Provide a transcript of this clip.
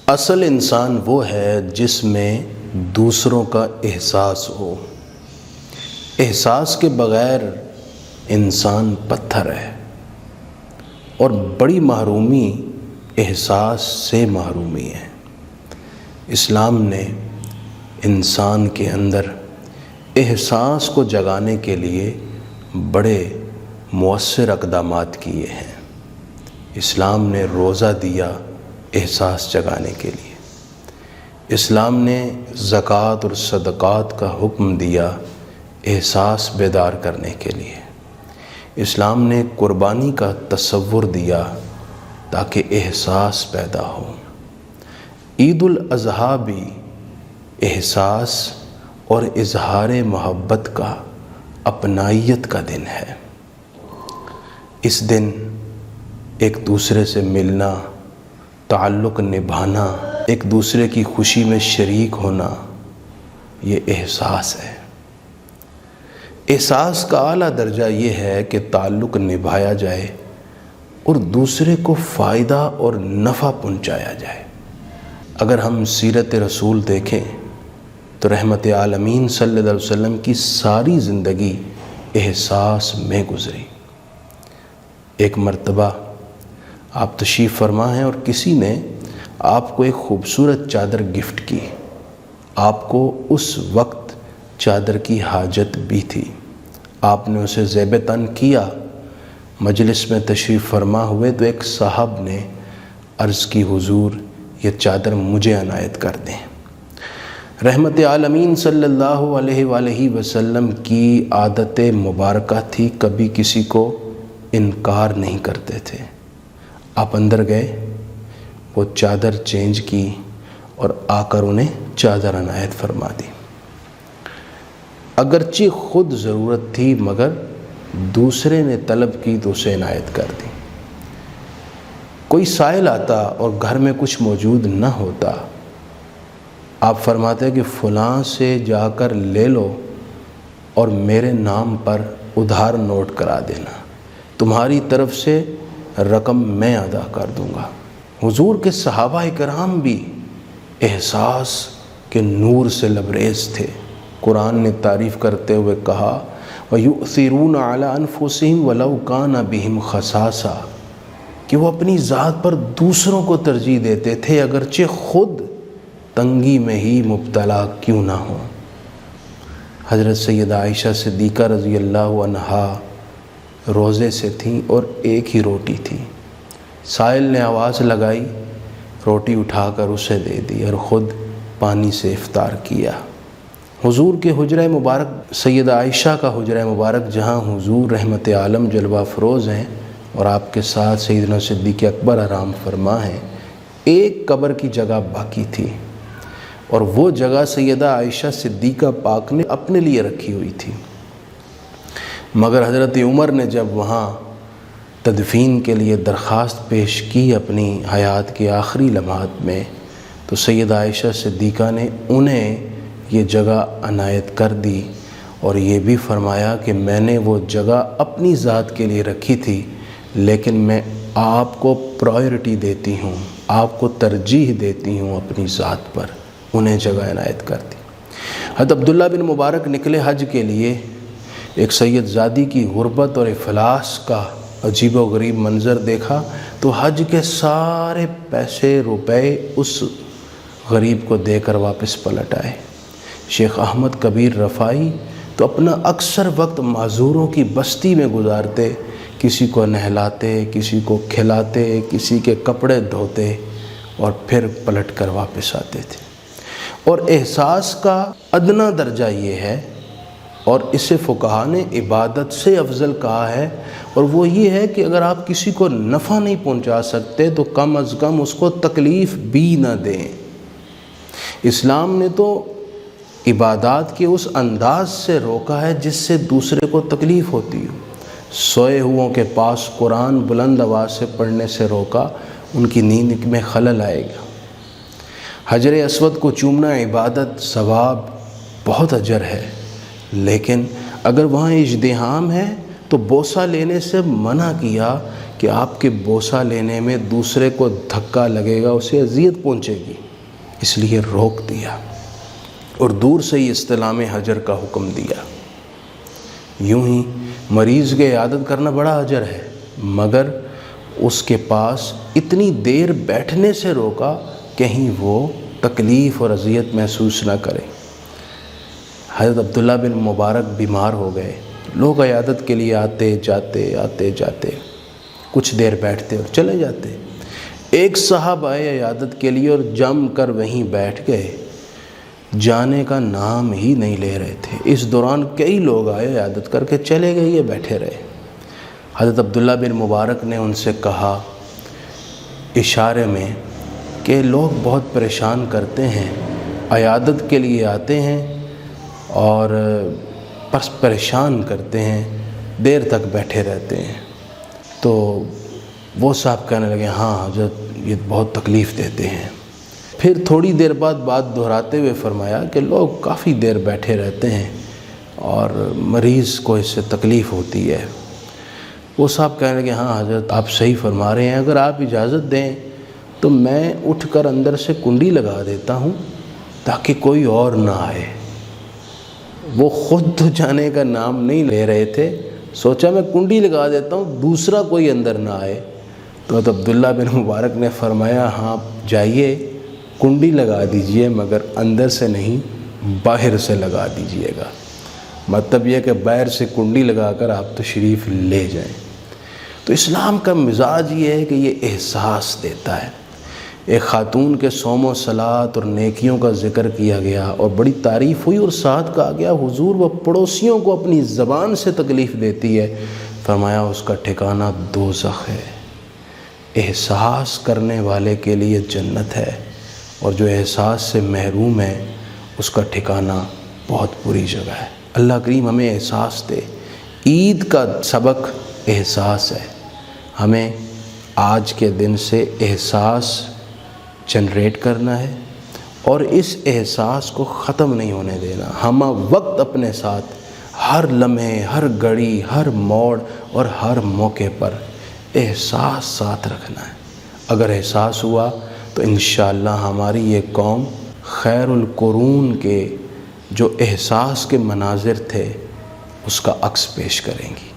اصل انسان وہ ہے جس میں دوسروں کا احساس ہو۔ احساس کے بغیر انسان پتھر ہے، اور بڑی محرومی احساس سے محرومی ہے۔ اسلام نے انسان کے اندر احساس کو جگانے کے لیے بڑے مؤثر اقدامات کیے ہیں۔ اسلام نے روزہ دیا احساس جگانے کے لیے، اسلام نے زکوٰۃ اور صدقات کا حکم دیا احساس بیدار کرنے کے لیے، اسلام نے قربانی کا تصور دیا تاکہ احساس پیدا ہو۔ عید الاضحیٰ بھی احساس اور اظہار محبت کا، اپنائیت کا دن ہے۔ اس دن ایک دوسرے سے ملنا، تعلق نبھانا، ایک دوسرے کی خوشی میں شریک ہونا، یہ احساس ہے۔ احساس کا اعلیٰ درجہ یہ ہے کہ تعلق نبھایا جائے اور دوسرے کو فائدہ اور نفع پہنچایا جائے۔ اگر ہم سیرت رسول دیکھیں تو رحمت عالمین صلی اللہ علیہ وسلم کی ساری زندگی احساس میں گزری۔ ایک مرتبہ آپ تشریف فرما ہیں اور کسی نے آپ کو ایک خوبصورت چادر گفٹ کی۔ آپ کو اس وقت چادر کی حاجت بھی تھی، آپ نے اسے زیب تن کیا۔ مجلس میں تشریف فرما ہوئے تو ایک صاحب نے عرض کی، حضور یہ چادر مجھے عنایت کر دیں۔ رحمت عالمین صلی اللہ علیہ وآلہ وسلم کی عادت مبارکہ تھی، کبھی کسی کو انکار نہیں کرتے تھے۔ آپ اندر گئے، وہ چادر چینج کی اور آ کر انہیں چادر عنایت فرما دی۔ اگرچہ خود ضرورت تھی مگر دوسرے نے طلب کی تو اسے عنایت کر دی۔ کوئی سائل آتا اور گھر میں کچھ موجود نہ ہوتا، آپ فرماتے کہ فلاں سے جا کر لے لو اور میرے نام پر ادھار نوٹ کرا دینا، تمہاری طرف سے رقم میں ادا کر دوں گا۔ حضور کے صحابہ کرام بھی احساس کے نور سے لبریز تھے۔ قرآن نے تعریف کرتے ہوئے کہا وَيُؤْثِرُونَ عَلَىٰ أَنفُسِهِمْ وَلَوْ كَانَ بِهِمْ خَصَاصَةٌ، کہ وہ اپنی ذات پر دوسروں کو ترجیح دیتے تھے اگرچہ خود تنگی میں ہی مبتلا کیوں نہ ہو۔ حضرت سیدہ عائشہ صدیقہ رضی اللہ عنہا روزے سے تھیں اور ایک ہی روٹی تھی۔ سائل نے آواز لگائی، روٹی اٹھا کر اسے دے دی اور خود پانی سے افطار کیا۔ حضور کے حجرہ مبارک، سیدہ عائشہ کا حجرہ مبارک، جہاں حضور رحمت عالم جلوہ افروز ہیں اور آپ کے ساتھ سیدنا صدیق اکبر آرام فرما ہیں، ایک قبر کی جگہ باقی تھی، اور وہ جگہ سیدہ عائشہ صدیقہ پاک نے اپنے لیے رکھی ہوئی تھی۔ مگر حضرت عمر نے جب وہاں تدفین کے لیے درخواست پیش کی اپنی حیات کے آخری لمحات میں، تو سیدہ عائشہ صدیقہ نے انہیں یہ جگہ عنایت کر دی اور یہ بھی فرمایا کہ میں نے وہ جگہ اپنی ذات کے لیے رکھی تھی، لیکن میں آپ کو پرائرٹی دیتی ہوں، آپ کو ترجیح دیتی ہوں اپنی ذات پر، انہیں جگہ عنایت کر دی۔ حضرت عبداللہ بن مبارک نکلے حج کے لیے، ایک سید زادی کی غربت اور افلاس کا عجیب و غریب منظر دیکھا تو حج کے سارے پیسے روپے اس غریب کو دے کر واپس پلٹ آئے۔ شیخ احمد کبیر رفاعی تو اپنا اکثر وقت معذوروں کی بستی میں گزارتے، کسی کو نہلاتے، کسی کو کھلاتے، کسی کے کپڑے دھوتے اور پھر پلٹ کر واپس آتے تھے۔ اور احساس کا ادنا درجہ یہ ہے، اور اسے فقہا نے عبادت سے افضل کہا ہے، اور وہ یہ ہے کہ اگر آپ کسی کو نفع نہیں پہنچا سکتے تو کم از کم اس کو تکلیف بھی نہ دیں۔ اسلام نے تو عبادات کے اس انداز سے روکا ہے جس سے دوسرے کو تکلیف ہوتی ہو۔ سوئے ہوئوں کے پاس قرآن بلند آواز سے پڑھنے سے روکا، ان کی نیند میں خلل آئے گا۔ حجر اسود کو چومنا عبادت، ثواب، بہت اجر ہے، لیکن اگر وہاں اجتحام ہے تو بوسہ لینے سے منع کیا کہ آپ کے بوسہ لینے میں دوسرے کو دھکا لگے گا، اسے اذیت پہنچے گی، اس لیے روک دیا اور دور سے ہی استلام حجر کا حکم دیا۔ یوں ہی مریض کی عیادت کرنا بڑا اجر ہے، مگر اس کے پاس اتنی دیر بیٹھنے سے روکا کہیں وہ تکلیف اور اذیت محسوس نہ کرے۔ حضرت عبداللہ بن مبارک بیمار ہو گئے، لوگ عیادت کے لیے آتے جاتے کچھ دیر بیٹھتے اور چلے جاتے۔ ایک صاحب آئے عیادت کے لیے اور جم کر وہیں بیٹھ گئے، جانے کا نام ہی نہیں لے رہے تھے۔ اس دوران کئی لوگ آئے، عیادت کر کے چلے گئے، یہ بیٹھے رہے۔ حضرت عبداللہ بن مبارک نے ان سے کہا اشارے میں کہ لوگ بہت پریشان کرتے ہیں، عیادت کے لیے آتے ہیں اور بس پریشان کرتے ہیں، دیر تک بیٹھے رہتے ہیں۔ تو وہ صاحب کہنے لگے ہاں حضرت یہ بہت تکلیف دیتے ہیں۔ پھر تھوڑی دیر بعد بات دہراتے ہوئے فرمایا کہ لوگ کافی دیر بیٹھے رہتے ہیں اور مریض کو اس سے تکلیف ہوتی ہے۔ وہ صاحب کہنے لگے ہاں حضرت آپ صحیح فرما رہے ہیں، اگر آپ اجازت دیں تو میں اٹھ کر اندر سے کنڈی لگا دیتا ہوں تاکہ کوئی اور نہ آئے۔ وہ خود تو جانے کا نام نہیں لے رہے تھے، سوچا میں کنڈی لگا دیتا ہوں دوسرا کوئی اندر نہ آئے۔ تو عبداللہ بن مبارک نے فرمایا ہاں جائیے کنڈی لگا دیجئے، مگر اندر سے نہیں باہر سے لگا دیجئے گا۔ مطلب یہ کہ باہر سے کنڈی لگا کر آپ تشریف لے جائیں۔ تو اسلام کا مزاج یہ ہے کہ یہ احساس دیتا ہے۔ ایک خاتون کے صوم و صلات اور نیکیوں کا ذکر کیا گیا اور بڑی تعریف ہوئی، اور ساتھ کہا گیا حضور وہ پڑوسیوں کو اپنی زبان سے تکلیف دیتی ہے، فرمایا اس کا ٹھکانہ دوزخ ہے۔ احساس کرنے والے کے لیے جنت ہے، اور جو احساس سے محروم ہے اس کا ٹھکانہ بہت بری جگہ ہے۔ اللہ کریم ہمیں احساس دے۔ عید کا سبق احساس ہے، ہمیں آج کے دن سے احساس جنریٹ کرنا ہے اور اس احساس کو ختم نہیں ہونے دینا۔ ہم وقت اپنے ساتھ ہر لمحے، ہر گھڑی، ہر موڑ اور ہر موقع پر احساس ساتھ رکھنا ہے۔ اگر احساس ہوا تو انشاءاللہ ہماری یہ قوم خیر القرون کے جو احساس کے مناظر تھے اس کا عکس پیش کریں گی۔